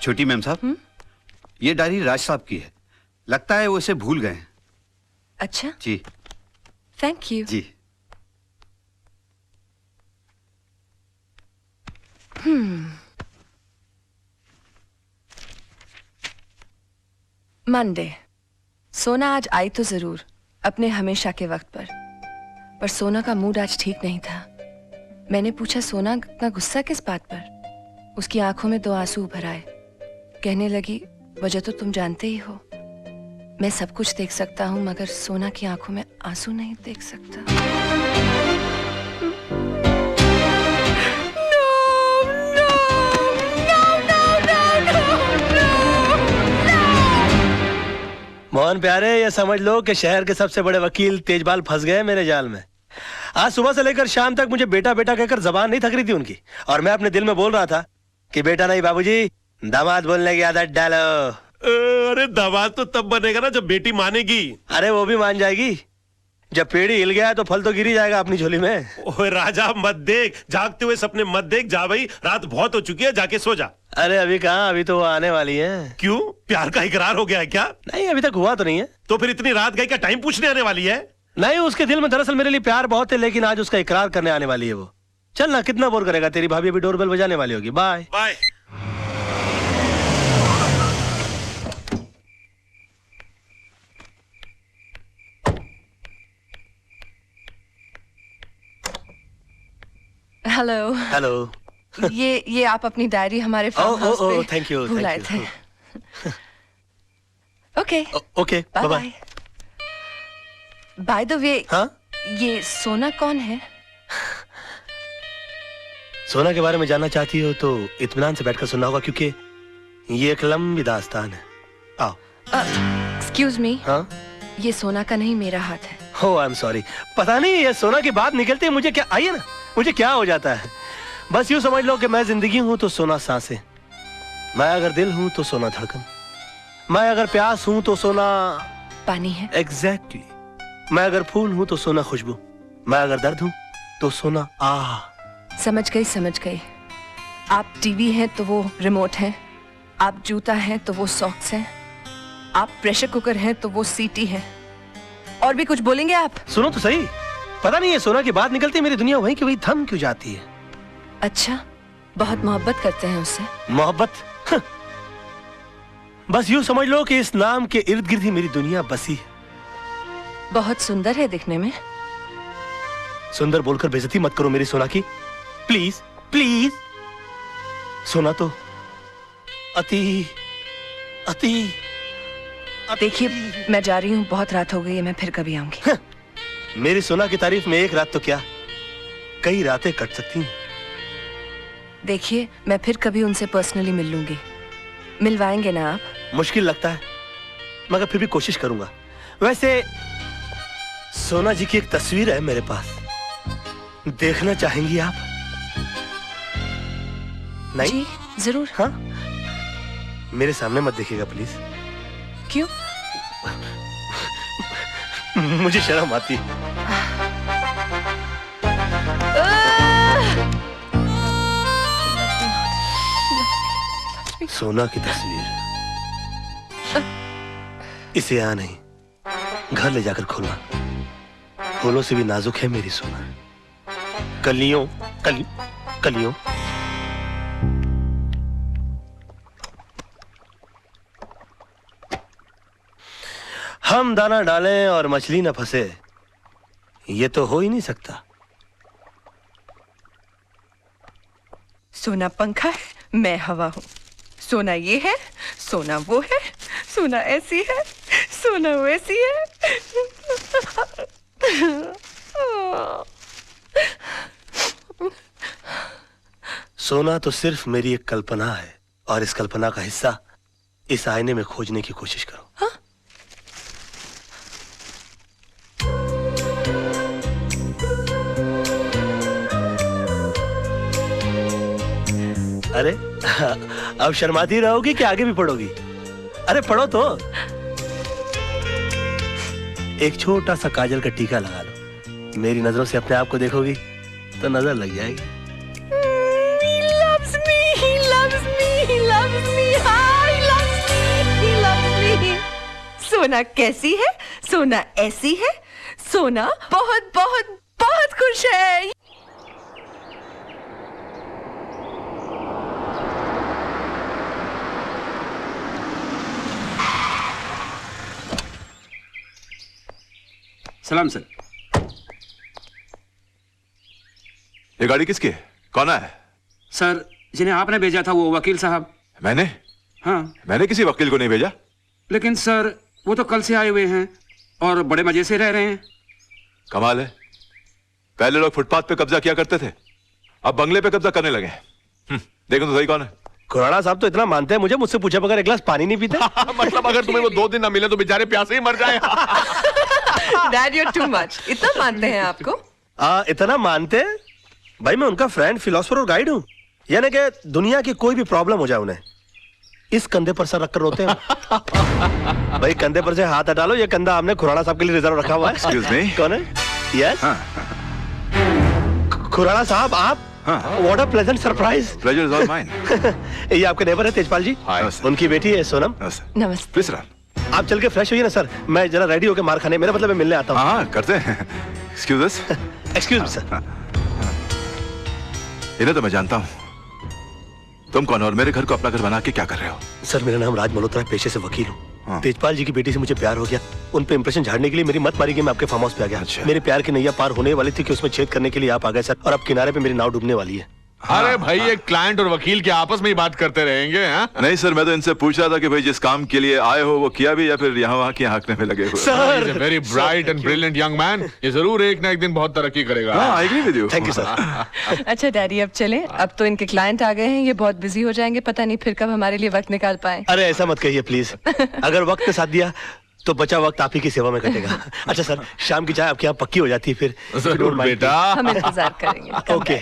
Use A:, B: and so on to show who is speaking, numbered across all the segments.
A: छोटी मैम साहब, ये डायरी राज साहब की है। लगता है वो इसे भूल गए हैं।
B: अच्छा
A: जी।
B: Thank you.
A: जी।
B: मंडे। सोना आज आई तो जरूर अपने हमेशा के वक्त पर सोना का मूड आज ठीक नहीं था। मैंने पूछा सोना इतना गुस्सा किस बात पर? उसकी आंखों में 2 आंसू उभर आए। कहने लगी वजह तो तुम जानते ही हो, मैं सब कुछ देख सकता हूं मगर सोना की आंखों में आंसू नहीं देख सकता।
C: मोहन प्यारे, ये समझ लो कि शहर के सबसे बड़े वकील तेजपाल फंस गए मेरे जाल में। आज सुबह से लेकर शाम तक मुझे बेटा बेटा कहकर जबान नहीं थक रही थी उनकी, और मैं अपने दिल में बोल रहा था कि बेटा नहीं बाबूजी, दामाद बोलने की आदत डालो।
D: अरे दामाद तो तब बनेगा ना जब बेटी मानेगी।
C: अरे वो भी मान जाएगी। जब पेड़ हिल गया तो फल तो गिर ही जाएगा अपनी झोली में।
D: ओए राजा मत देख, जागते हुए सपने मत देख। जा भाई, रात बहुत हो चुकी है, जाके सो जा।
C: अरे अभी कहाँ, अभी तो वो आने वाली है।
D: क्यों, प्यार का इकरार हो गया है क्या?
C: नहीं, अभी तक हुआ तो नहीं है।
D: तो फिर इतनी रात गई का टाइम पूछने आने वाली है?
C: नहीं, उसके दिल में दरअसल मेरे लिए प्यार बहुत है, लेकिन आज उसका इकरार करने आने वाली है वो। चल ना, कितना बोर करेगा। तेरी भाभी अभी डोरबेल बजाने वाली होगी। Bye
D: bye.
B: हेलो।
C: हेलो।
B: ये आप अपनी डायरी हमारे फार्म हाउस पे
C: थैंक यू,
B: भूल आए थे। Okay
C: okay, bye bye.
B: By the way,
C: हाँ,
B: ये सोना कौन है?
C: सोना के बारे में जानना चाहती हो तो इत्मीनान से बैठकर सुनना होगा, क्योंकि ये एक लंबी दास्तान है। आओ।
B: Excuse me.
C: हाँ,
B: ये सोना का नहीं, मेरा हाथ है।
C: हो, आई एम सॉरी। पता नहीं ये सोना की बात निकलती है मुझे क्या, आइए ना, मुझे क्या हो जाता है। बस यूं समझ लो कि मैं जिंदगी हूं तो सोना सांसें, मैं अगर दिल हूं तो सोना धड़कन, मैं अगर प्यास हूं तो सोना
B: पानी है।
C: एग्जैक्टली। मैं अगर फूल हूं तो सोना खुशबू, मैं अगर दर्द हूं तो सोना आह।
B: समझ गई समझ गई। आप टीवी हैं तो वो रिमोट है, आप जूता हैं तो वो सॉक्स हैं, आप प्रेशर कुकर हैं तो वो सीटी है। और भी कुछ बोलेंगे आप?
C: सुनो तो सही, पता नहीं ये सोना की बात निकलती मेरी दुनिया वहीं की वहीं थम क्यों जाती है।
B: अच्छा, बहुत मोहब्बत करते हैं उससे?
C: मोहब्बत? बस यूं समझ लो कि इस नाम के इर्द गिर्द ही मेरी दुनिया बसी है।
B: बहुत सुंदर है दिखने में।
C: सुंदर बोलकर बेइज्जती मत करो मेरी सोना की, प्लीज प्लीज। सोना तो अति अति
B: देखिए, मैं जा रही हूँ, बहुत रात हो गई है, मैं फिर कभी आऊंगी।
C: मेरी सोना की तारीफ में एक रात तो क्या, कई रातें कट सकती हैं।
B: देखिए, मैं फिर कभी उनसे पर्सनली मिल लूंगी। मिलवाएंगे ना आप?
C: मुश्किल लगता है मगर फिर भी कोशिश करूंगा। वैसे सोना जी की एक तस्वीर है मेरे पास, देखना चाहेंगी आप? नहीं?
B: जी जरूर।
C: हाँ, मेरे सामने मत देखिएगा प्लीज।
B: क्यों?
C: मुझे शर्म आती है। सोना की तस्वीर, इसे यहाँ नहीं, घर ले जाकर खोलना। फूलों से भी नाजुक है मेरी सोना, कलियों कलियों। हम दाना डालें और मछली न फंसे, ये तो हो ही नहीं सकता।
E: सोना पंखा है, मैं हवा हूं। सोना ये है, सोना वो है, सोना ऐसी है, सोना वैसी है।
C: सोना तो सिर्फ मेरी एक कल्पना है, और इस कल्पना का हिस्सा इस आईने में खोजने की कोशिश करो।
B: हाँ?
C: अरे अब शर्माती रहोगी कि आगे भी पढ़ोगी? अरे पढ़ो तो। एक छोटा सा काजल का टीका लगा लो, मेरी नजरों से अपने आप को देखोगी तो नजर लग जाएगी।
E: He loves me, he loves me, he loves me. सोना कैसी है? सोना ऐसी है? सोना बहुत बहुत बहुत खुश है।
F: सलाम सर।
G: ये गाड़ी किसकी है? कौन है?
F: सर जिन्हें आपने भेजा था वो वकील साहब।
G: मैंने?
F: हाँ।
G: मैंने किसी वकील को नहीं भेजा।
F: लेकिन सर वो तो कल से आए हुए हैं और बड़े मजे से रह रहे हैं।
G: कमाल है, पहले लोग फुटपाथ पे कब्जा किया करते थे, अब बंगले पे कब्जा करने लगे। देखो तो सही कौन है।
C: खुराना साहब तो इतना मानते हैं मुझसे पूछे बगैर एक गिलास पानी नहीं पीते।
G: मतलब अगर तुम्हें वो 2 दिन ना मिले तो बेचारे प्यासे ही मर जाए।
E: Dad you too much. इतना मानते हैं आपको?
C: इतना मानते हैं? भाई मैं उनका फ्रेंड, फिलोसोफर और गाइड हूँ। यानी कि दुनिया की कोई भी प्रॉब्लम हो जाए उन्हें इस कंधे पर सर रखकर रोते हैं। भाई कंधे पर से हाथ हटा लो, ये कंधा हमने खुराना साहब के लिए रिजर्व रखा हुआ है।
G: Excuse me?
C: कौन है? यस खुराना साहब आप? What a pleasant surprise.
G: Pleasure is all mine.
C: ये आपके नेबर है तेजपाल जी।
G: हाय।
C: उनकी बेटी है सोनम।
B: नमस्ते।
G: Please run.
C: आप चल के फ्रेश होइए ना सर, मैं जरा रेडी होकर मार खाने, मेरा मतलब मैं मिलने आता हूँ।
G: हाँ करते हैं। एक्सक्यूज अस।
C: Excuse me sir.
G: इन्हें तो मैं जानता हूँ। तुम कौन हो और मेरे घर को अपना घर बना के क्या कर रहे हो?
C: सर मेरा नाम राज मल्होत्रा है, पेशे से वकील हूँ।
G: हाँ।
C: तेजपाल जी की बेटी से मुझे प्यार हो गया, उन पे इंप्रेशन झाड़ने के लिए मेरी मत मारी गई, मैं आपके फार्म हाउस पे आ गया।
G: अच्छा।
C: मेरे प्यार की नैया पार होने वाली थी कि उसमें छेद करने के लिए आप आ गए सर, और अब किनारे पे मेरी नाव डूबने वाली है।
H: अरे भाई एक क्लाइंट और वकील के आपस में ही बात करते रहेंगे। हाँ?
G: नहीं सर, मैं तो इनसे पूछ रहा था कि भाई जिस काम के लिए आए हो वो किया भी या फिर यहाँ वहाँ की हाँकने में लगे हुए।
C: Sir
H: very bright and brilliant young man, ये जरूर एक ना एक दिन बहुत तरक्की करेगा।
G: हाँ I agree with you.
C: Thank you sir.
E: अच्छा डैडी अब चलें, अब तो इनके क्लाइंट आ गए हैं, ये बहुत बिजी हो जाएंगे, पता नहीं फिर कब हमारे लिए वक्त निकाल पाए।
C: अरे ऐसा मत कहिए प्लीज, अगर वक्त ने साथ दिया तो बचा वक्त आप ही की सेवा में कटेगा। अच्छा सर, शाम की चाय आपके यहाँ पक्की हो जाती है फिर?
H: जरूर बेटा।
E: हम इंतजार करेंगे।
C: ओके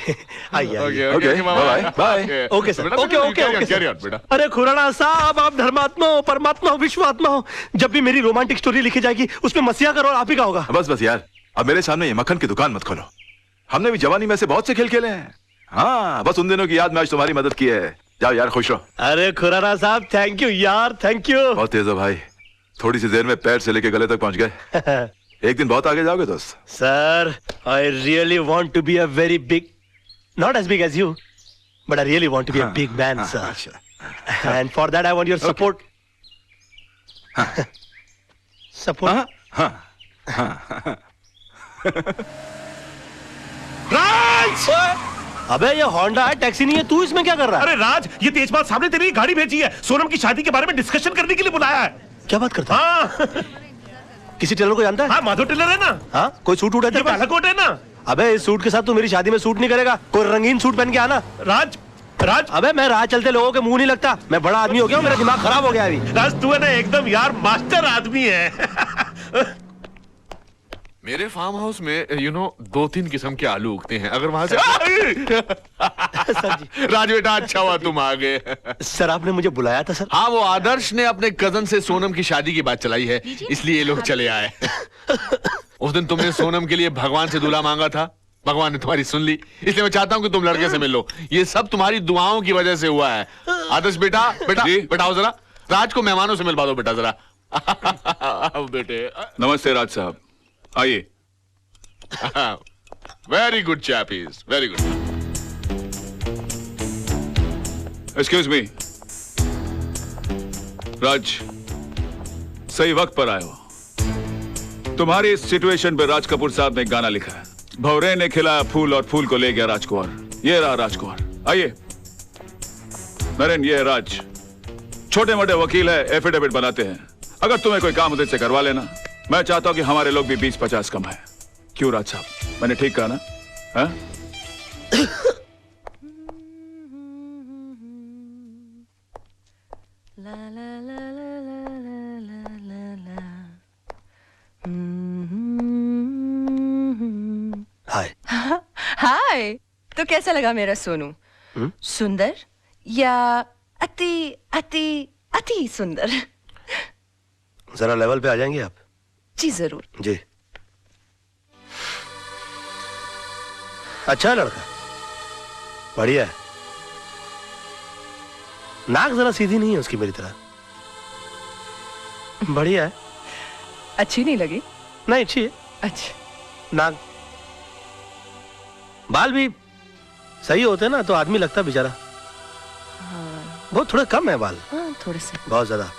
C: आइए।
G: Okay bye bye.
C: Okay sir, okay okay okay
H: बेटा।
C: अरे खुराना साहब आप धर्मात्मा हो, परमात्मा हो, विश्वात्मा हो। जब भी मेरी रोमांटिक स्टोरी लिखी जाएगी उसमें मसीहा का रोल आप ही का होगा।
G: बस बस यार, अब मेरे सामने ये मक्खन की दुकान मत खोलो। हमने भी जवानी में से बहुत से खेल खेले हैं। हाँ बस उन दिनों की याद में आज तुम्हारी मदद की है। जाओ यार खुश रहो।
C: अरे खुराना साहब थैंक यू यार, थैंक यू।
G: बहुत तेज हो भाई, थोड़ी सी देर में पैर से लेके गले तक पहुंच गए। एक दिन बहुत आगे जाओगे दोस्त।
C: Sir I really want to be a very big, not as big as you, but I really want to be a big man sir, and for that I want your support. Support?
D: Raj!
C: अबे ये Honda है, taxi नहीं है, तू इसमें क्या कर रहा है?
D: अरे राज, ये तेजपाल सामने तेरी गाड़ी भेजी है, सोनम की शादी के बारे में डिस्कशन करने के लिए बुलाया है।
C: क्या बात करता है?
D: हाँ
C: किसी टेलर को जानता है?
D: हाँ माधव टेलर है ना।
C: हाँ कोई सूट वूट है
D: ये
C: तेरे पास?
D: काला कोट है ना।
C: अबे इस सूट के साथ तू मेरी शादी में सूट नहीं करेगा, कोई रंगीन सूट पहन के आना।
D: राज राज
C: अबे मैं राह चलते लोगों के मुंह नहीं लगता, मैं बड़ा आदमी हो गया हूँ, मेरा दिमाग खराब हो गया अभी।
D: राज तू है ना एकदम यार मास्टर आदमी है।
H: मेरे फार्म हाउस में 2-3 किस्म के आलू उगते हैं, अगर वहां से राज बेटा अच्छा हुआ तुम आ गए।
C: सर आपने मुझे बुलाया था सर?
H: हाँ वो आदर्श ने अपने कजन से सोनम की शादी की बात चलाई है, इसलिए ये लोग चले आए। उस दिन तुमने सोनम के लिए भगवान से दूल्हा मांगा था, भगवान ने तुम्हारी सुन ली, इसलिए मैं चाहता हूँ कि तुम लड़के से मिल लो। ये सब तुम्हारी दुआओं की वजह से हुआ है। आदर्श बेटा बेटा बेटा आओ जरा, राज को मेहमानों से मिलवा दो बेटा जरा। बेटे
I: नमस्ते राज साहब, आइए।
H: Very good chappies, very good.
I: Excuse me Raj, सही वक्त पर आए हो। तुम्हारी इस सिचुएशन पे राज कपूर साहब ने एक गाना लिखा है, भंवरे ने खिलाया फूल और फूल को ले गया राजकुंवर। ये रहा राजकुंवर। आइए नरेंद्र, ये है राज, छोटे मोटे वकील है, एफिडेविट बनाते हैं। अगर तुम्हें कोई काम उधर से करवा लेना, मैं चाहता हूं कि हमारे लोग भी 20-50 कमाए। क्यों राज साहब, मैंने ठीक कहा ना? हाँ?
C: हाय।
E: हाय, तो कैसा लगा मेरा सोनू? सुंदर या अति अति अति सुंदर?
C: जरा लेवल पे आ जाएंगे आप?
E: जी जरूर।
C: जी। अच्छा है लड़का, बढ़िया है। नाक जरा सीधी नहीं है उसकी मेरी तरह, बढ़िया है।
B: अच्छी नहीं लगी?
C: नहीं अच्छी है।
B: अच्छा।
C: नाक बाल भी सही होते ना तो आदमी लगता बेचारा। बहुत थोड़े कम है बाल।
B: हाँ थोड़े से।
C: बहुत ज्यादा।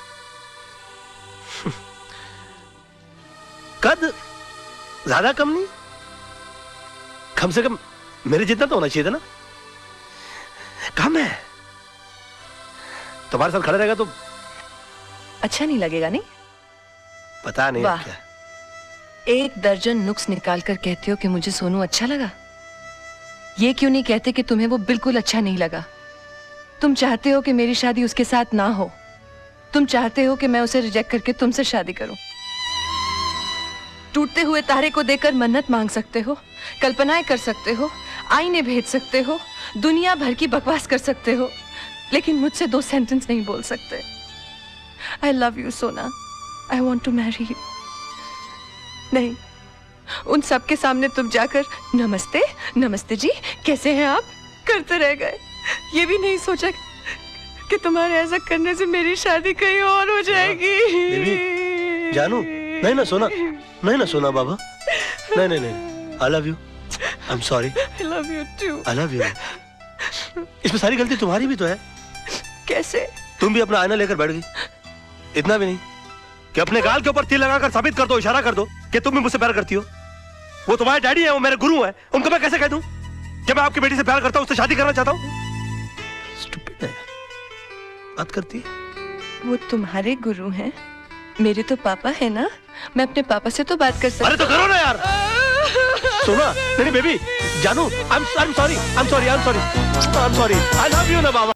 C: कद ज्यादा कम नहीं, कम से कम मेरे जितना तो होना चाहिए था ना। कम है। तुम्हारे साथ खड़े रहेगा तो
B: अच्छा नहीं लगेगा नहीं?
C: पता नहीं
B: वाह।
C: क्या।
B: 1 दर्जन नुक्स निकाल कर कहते हो कि मुझे सोनू अच्छा लगा। ये क्यों नहीं कहते कि तुम्हें वो बिल्कुल अच्छा नहीं लगा? तुम चाहते हो कि मेरी शादी उसके साथ ना हो। तुम चाहते हो कि मैं उसे रिजेक्ट करके तुमसे शादी करूं। टूटते हुए तारे को देखकर मन्नत मांग सकते हो, कल्पनाएं कर सकते हो, आईने भेज सकते हो, दुनिया भर की बकवास कर सकते हो, लेकिन मुझसे 2 सेंटेंस नहीं बोल सकते। आई लव यू सोना, I want to marry you. नहीं, उन सब के सामने तुम जाकर नमस्ते नमस्ते जी कैसे हैं आप करते रह गए। ये भी नहीं सोचा कि तुम्हारे ऐसा करने से मेरी शादी कहीं और हो जाएगी।
C: बेबी, जानू, नहीं ना सोना, नहीं ना सोना बाबा, नहीं नहीं नहीं, आई love you, I am sorry,
B: I love you too.
C: I love you. इसमें सारी गलती तुम्हारी भी तो है।
B: कैसे?
C: तुम भी अपना आईना लेकर बैठ गई। इतना भी नहीं कि अपने गाल के ऊपर तिल लगाकर साबित कर दो, इशारा कर दो कि तुम भी मुझसे प्यार करती हो। वो तुम्हारे डैडी है, वो मेरे गुरु है, उनको मैं कैसे कह दूं कि मैं आपकी बेटी से प्यार करता हूं, उससे शादी करना चाहता हूं? स्टूपिड है, बात करती है।
B: वो तुम्हारे गुरु हैं, मेरे तो पापा है ना, मैं अपने पापा से तो बात कर सकती।
C: अरे तो करो ना यार। सुना, नहीं बेबी, जानू, I am sorry, I love you ना बाबा।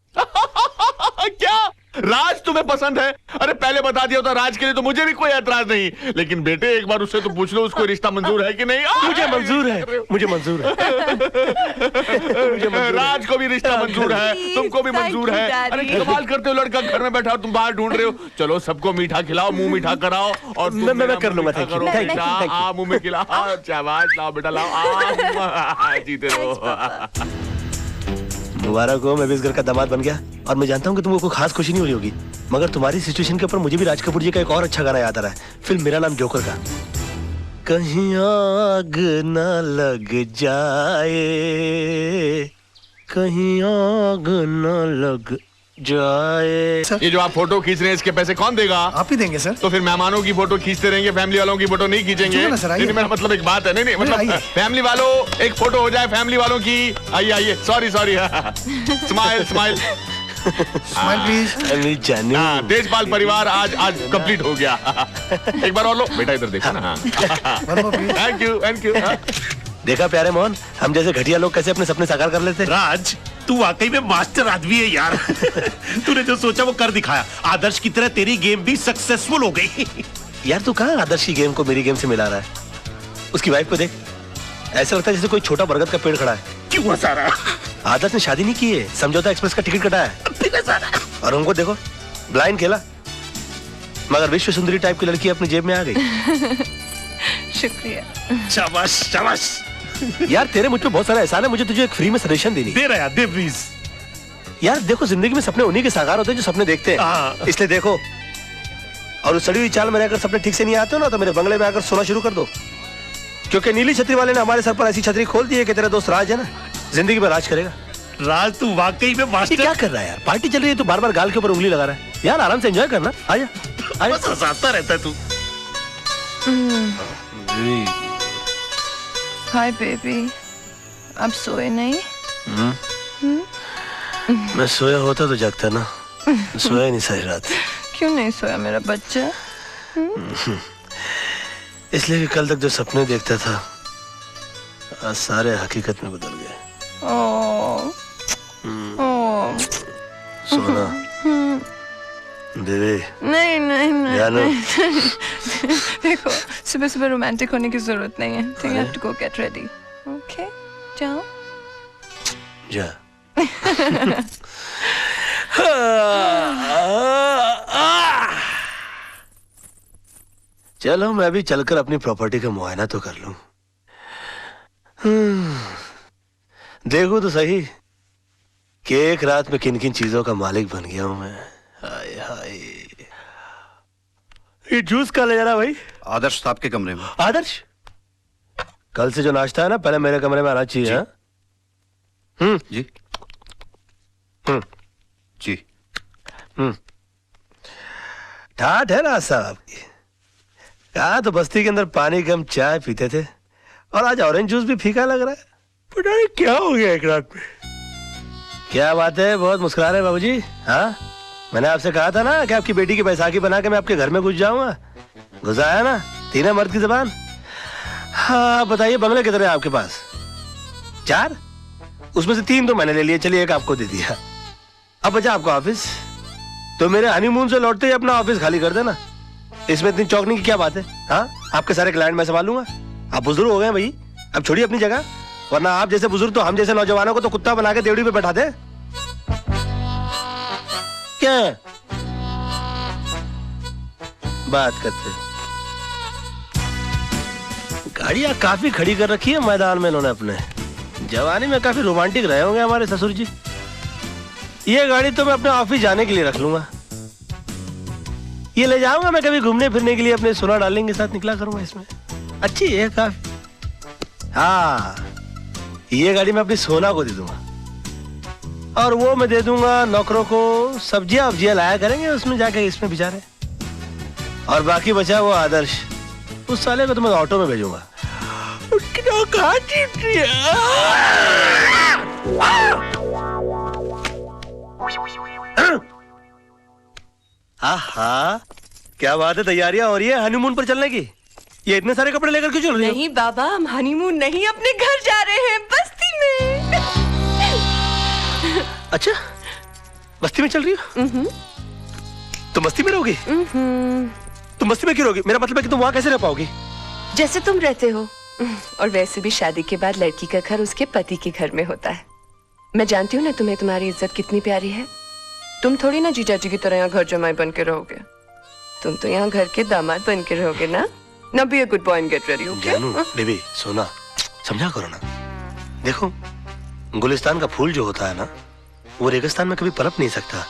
H: क्या राज तुम्हें पसंद है? अरे पहले बता दिया होता राज के लिए तो मुझे भी कोई ऐतराज नहीं, लेकिन बेटे एक बार उससे तो पूछ लो उसको रिश्ता मंजूर है कि नहीं।
C: मुझे मंजूर है, मुझे मंजूर है।
H: राज को भी रिश्ता मंजूर है, तुमको भी मंजूर है। अरे कमाल करते हो, लड़का घर में बैठा हो, तुम बाहर ढूंढ रहे हो। चलो सबको मीठा खिलाओ, मुंह मीठा कराओ और
C: मैं कर लूंगा। Thank you, thank you.
H: मुंह में खिलाओ, शाबाश, लाओ बेटा लाओ, जीते रहो।
C: मुबारक हो, मैं भी इस घर का दामाद बन गया। और मैं जानता हूँ कि तुमको कोई खास खुशी नहीं हो रही होगी, मगर तुम्हारी सिचुएशन के ऊपर मुझे भी राज कपूर जी का एक और अच्छा गाना याद आ रहा है, फिल्म मेरा नाम जोकर का। कहीं आग न लग जाए, कहीं आग न लग जाए।
H: ये जो आप फोटो खींच रहे हैं इसके पैसे कौन देगा?
J: आप ही देंगे सर।
H: तो फिर मेहमानों की फोटो खींचते रहेंगे, फैमिली वालों की फोटो नहीं खींचेंगे? नहीं, मेरा मतलब एक बात है। नहीं मतलब फैमिली वालों एक फोटो हो जाए फैमिली वालों की। आइए, सॉरी स्माइल
J: प्लीज।
H: तेजपाल परिवार आज कंप्लीट हो गया। एक बार और लो बेटा, इधर देखो ना। Thank you.
C: देखा प्यारे मोहन, हम जैसे घटिया लोग कैसे अपने सपने साकार कर लेते।
D: राज, तू वाकई में मास्टर आदमी है यार। तूने जो सोचा वो कर दिखाया। आदर्श की तरह तेरी गेम भी सक्सेसफुल हो गई।
C: यार तू कहाँ आदर्श की गेम को मेरी गेम से मिला रहा है? उसकी वाइफ को देख, ऐसा लगता है जैसे कोई छोटा बरगद का पेड़ खड़ा है।
D: क्यों सारा?
C: आदर्श ने शादी नहीं की है, समझौता एक्सप्रेस का टिकट कटा है। और उनको देखो, ब्लाइंड खेला, मगर विश्व सुंदरी टाइप की लड़की अपनी जेब में आ गई।
B: शुक्रिया।
D: शाबाश।
C: यार तेरे मुझ पे बहुत सारा एहसान है, मुझे तुझे एक फ्री में सजेशन देनी।
D: दे रहा यार, दे प्लीज।
C: यार देखो, जिंदगी में सपने उन्हीं के साकार होते हैं जो सपने देखते हैं, इसलिए देखो। और उस सड़ी हुई चाल में रहकर सपने ठीक से नहीं आते हो ना, तो मेरे बंगले में आकर सोना शुरू कर दो, क्योंकि नीली छतरी वाले ने हमारे सर पर ऐसी छतरी खोल दी है कि तेरा दोस्त राज है ना, जिंदगी में राज करेगा।
D: राज, तू वाकई में मास्टर।
C: क्या कर रहा है यार? पार्टी चल रही है तो बार बार गाल के ऊपर उंगली लगा रहा है। यार आराम से एंजॉय करना, आजा।
D: बस हंसाता रहता है तू।
B: हाय बेबी, अब सोए नहीं?
C: मैं सोया होता तो जगता ना, सोया नहीं सारी रात।
B: क्यों नहीं सोया मेरा बच्चा?
C: इसलिए कि कल तक जो सपने देखता था आज सारे हकीकत में बदल गए। सोना बेबी।
B: नहीं
C: जानू।
B: देखो, सुबह सुबह रोमांटिक होने की जरूरत नहीं है। ठीक है, to go get ready. Okay, जाओ।
C: जा। चलो मैं भी चलकर अपनी प्रॉपर्टी का मुआयना तो कर लूं। देखो तो सही कि एक रात में किन किन चीजों का मालिक बन गया हूं मैं। हाय हाय। ये जूस कहाँ ले जा रहा है भाई?
A: आदर्श साहब के कमरे में।
C: आदर्श, कल से जो नाश्ता है ना पहले मेरे कमरे में आना चाहिए। हाँ?
A: जी जी।
C: ठाठ है ना साहब की। कहा तो बस्ती के अंदर पानी कम चाय पीते थे और आज ऑरेंज जूस भी फीका लग रहा है। पता नहीं क्या हो गया एक रात में। क्या बात है, बहुत मुस्कुरा रहे बाबूजी। हाँ, मैंने आपसे कहा था ना कि आपकी बेटी की बैसाखी बना के मैं आपके घर में घुस जाऊंगा। घुस आया ना, तीन मर्द की जबान। हाँ बताइए, बंगले कितने हैं आपके पास? 4? उसमें से 3 तो मैंने ले लिए, चलिए एक आपको दे दिया। अब बचा आपका ऑफिस, तो मेरे हनीमून से लौटते ही अपना ऑफिस खाली कर देना। इसमें इतनी चौंकने की क्या बात है? हाँ, आपके सारे क्लाइंट मैं संभालूंगा। आप बुजुर्ग हो गए भाई, अब छोड़िए अपनी जगह, वरना आप जैसे बुजुर्ग तो हम जैसे नौजवानों को तो कुत्ता बना के देवड़ी पे बैठा दे। क्या बात करते? गाड़ियां काफी खड़ी कर रखी है मैदान में इन्होंने अपने। जवानी में काफी रोमांटिक रहे होंगे हमारे ससुर जी। ये गाड़ी तो मैं अपने ऑफिस जाने के लिए रख लूंगा। ये ले जाऊंगा मैं कभी घूमने फिरने के लिए, अपने सोना डार्लिंग के साथ निकला करूंगा इसमें। अच्छी है काफी। हाँ, ये गाड़ी मैं अपनी सोना को दे दूंगा और वो मैं दे दूंगा नौकरों को। सब्जियां वब्जियां लाया करेंगे उसमें जाके, इसमें बेचारे। और बाकी बचा वो आदर्श, उस साले को तो मैं ऑटो में भेजूंगा। उसकी तो कहाँ टूटी है? आहा, क्या बात है, तैयारियां हो रही है हनीमून पर चलने की। ये इतने सारे कपड़े लेकर क्यों चल रही हो?
E: नहीं बाबा, हम हनीमून नहीं, अपने घर जा रहे हैं, बस्ती में।
C: अच्छा, बस्ती में चल रही हो? तुम बस्ती में रहोगी? तुम बस्ती में क्यों रहोगी? मेरा मतलब है कि तुम वहां कैसे रह पाओगी?
E: जैसे तुम रहते हो। और वैसे भी शादी के बाद लड़की का घर उसके पति के घर में होता है। मैं जानती हूँ ना तुम्हें तुम्हारी इज्जत कितनी प्यारी है। तुम थोड़ी ना जीजा जी की तरह यहाँ घर जमाई बन के रहोगे। तुम तो यहाँ घर के दामाद बन के रहोगे ना। Now be a good boy and get ready, okay?
C: जानू, बेबी, सोना, समझा करो ना। देखो, गुलिस्तान का फूल जो होता है ना, वो रेगिस्तान में कभी पनप नहीं सकता।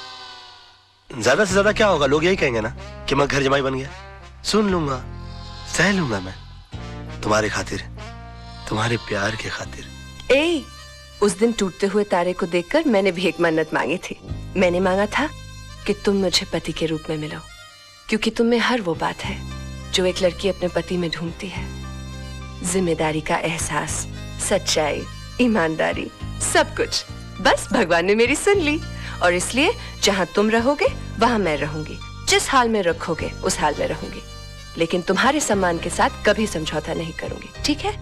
C: ज्यादा से ज्यादा क्या होगा, लोग यही कहेंगे ना कि मैं घर जमाई बन गया। सुन लूंगा, सह लूंगा मैं, तुम्हारे खातिर, तुम्हारे प्यार के खातिर।
E: ए, उस दिन टूटते हुए तारे को देखकर मैंने भी एक मन्नत मांगी थी। मैंने मांगा था कि तुम मुझे पति के रूप में मिलो, क्योंकि तुम में हर वो बात है जो एक लड़की अपने पति में ढूंढती है। जिम्मेदारी का एहसास, सच्चाई, ईमानदारी, सब कुछ। बस भगवान ने मेरी सुन ली, और इसलिए जहाँ तुम रहोगे वहाँ मैं रहूंगी। जिस हाल में रखोगे उस हाल में रहूंगी, लेकिन तुम्हारे सम्मान के साथ कभी समझौता नहीं करूंगी, ठीक है?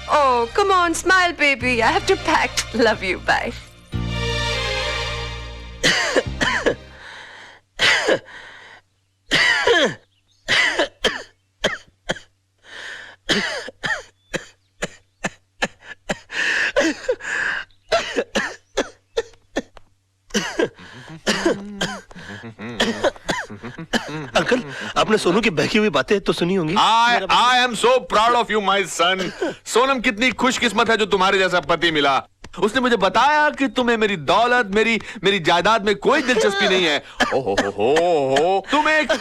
E: Oh, come on, smile, baby. I have to pack. Love you. Bye.
C: Uncle, आपने सोनू की बहकी हुई बातें तो सुनी होंगी।
H: I am so proud of you, my son. Sonam कितनी खुशकिस्मत है जो तुम्हारे जैसा पति मिला। उसने मुझे बताया कि तुम्हें मेरी दौलत, मेरी जायदाद में कोई दिलचस्पी नहीं है। हो, तुम एक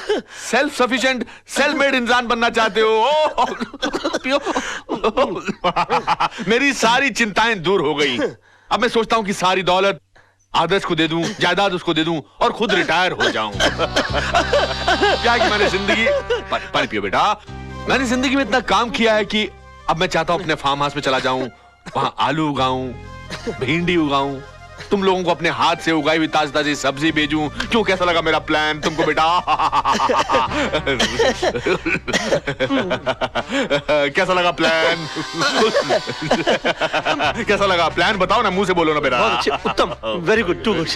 H: सेल्फ सफिशिएंट, सेल्फ मेड इंसान बनना चाहते हो। मेरी सारी चिंताएं दूर हो गई। अब मैं सोचता हूं कि सारी दौलत आदर्श को दे दूं, जायदाद उसको दे दूं और खुद रिटायर हो जाऊं। क्या कि मैंने जिंदगी, पानी पियो बेटा, मैंने जिंदगी में इतना काम किया है कि अब मैं चाहता हूं अपने फार्म हाउस में चला जाऊं, वहां आलू उगाऊं, भिंडी उगाऊं, तुम लोगों को अपने हाथ से उगाई हुई ताजी ताजी सब्जी भेजूं। क्यों, कैसा लगा मेरा प्लान तुमको बेटा? कैसा लगा प्लान? कैसा लगा प्लान? बताओ ना, मुंह से बोलो ना बेटा।
C: बहुत अच्छे, उत्तम, वेरी गुड, टू गुड।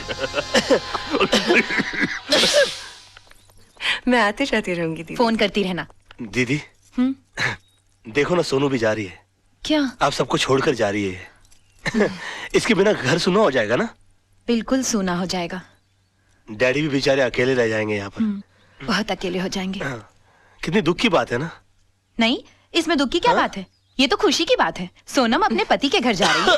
E: मैं आती जाती रहूंगी दीदी।
B: फोन करती रहना।
C: दीदी, देखो ना, सोनू भी जा रही है।
B: क्या?
C: आप सबको छोड़कर जा रही है। इसके बिना घर सुना हो जाएगा ना?
B: बिल्कुल सूना हो जाएगा।
C: डैडी भी बेचारे अकेले रह जाएंगे यहाँ पर।
B: बहुत अकेले हो जाएंगे।
C: हाँ, कितनी दुख की बात है ना?
B: नहीं, इसमें दुख की क्या बात है? ये तो खुशी की बात है। सोनम अपने पति के घर जा रही है।